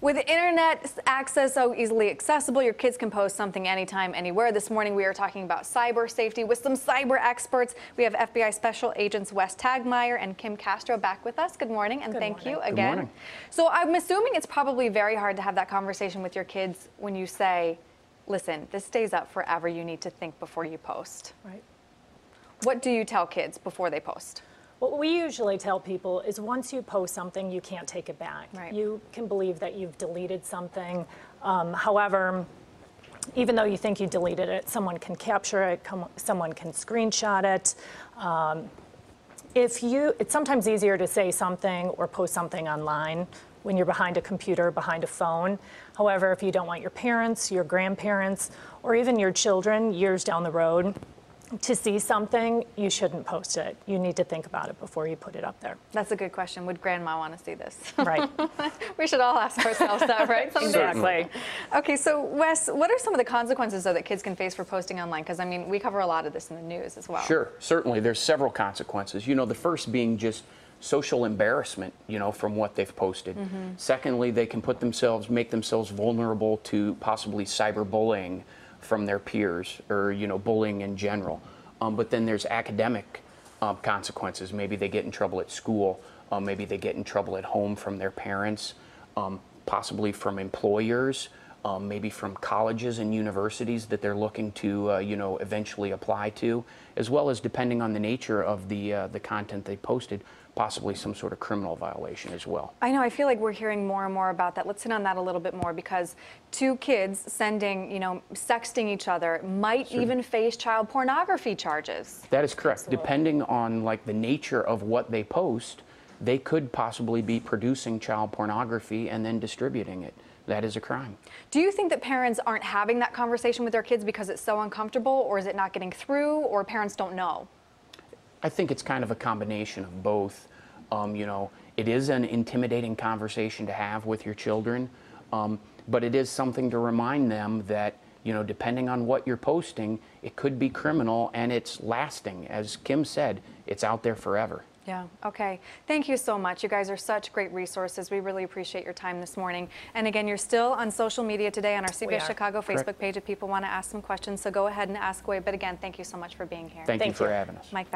With internet access so easily accessible, your kids can post something anytime, anywhere. This morning we are talking about cyber safety with some cyber experts. We have FBI Special Agents Wes Tagtmeyer and Kim Castro back with us. Good morning, and thank you again. Good morning. So I'm assuming it's probably very hard to have that conversation with your kids when you say, listen, this stays up forever. You need to think before you post. Right. What do you tell kids before they post? What we usually tell people is once you post something, you can't take it back. Right. You can believe that you've deleted something. However, even though you think you deleted it, someone can capture it, someone can screenshot it. It's sometimes easier to say something or post something online when you're behind a computer, behind a phone. However, if you don't want your parents, your grandparents, or even your children years down the road to see something, you shouldn't post it. You need to think about it before you put it up there. That's a good question. Would grandma want to see this? Right. We should all ask ourselves that, right? Exactly. Okay, so Wes, what are some of the consequences, though, that kids can face for posting online? Because, I mean, we cover a lot of this in the news as well. Sure, certainly. There's several consequences. You know, the first being just social embarrassment, you know, from what they've posted. Mm-hmm. Secondly, they can make themselves vulnerable to possibly cyberbullying from their peers, or, you know, bullying in general. But then there's academic consequences. Maybe they get in trouble at school. Maybe they get in trouble at home from their parents, possibly from employers, maybe from colleges and universities that they're looking to, you know, eventually apply to, as well as, depending on the nature of the content they posted, possibly some sort of criminal violation as well. I know, I feel like we're hearing more and more about that. Let's hit on that a little bit more, because two kids sending, you know, sexting each other might even face child pornography charges. That is correct. Absolutely. Depending on, like, the nature of what they post, they could possibly be producing child pornography and then distributing it. That is a crime. Do you think that parents aren't having that conversation with their kids because it's so uncomfortable, or is it not getting through, or parents don't know? I think it's kind of a combination of both. You know, it is an intimidating conversation to have with your children, but it is something to remind them that, you know, depending on what you're posting, it could be criminal, and it's lasting. As Kim said, it's out there forever. Yeah, okay. Thank you so much. You guys are such great resources. We really appreciate your time this morning. And again, you're still on social media today on our CBS Chicago Facebook page if people want to ask some questions. So go ahead and ask away. But again, thank you so much for being here. Thank you for having us. Mike.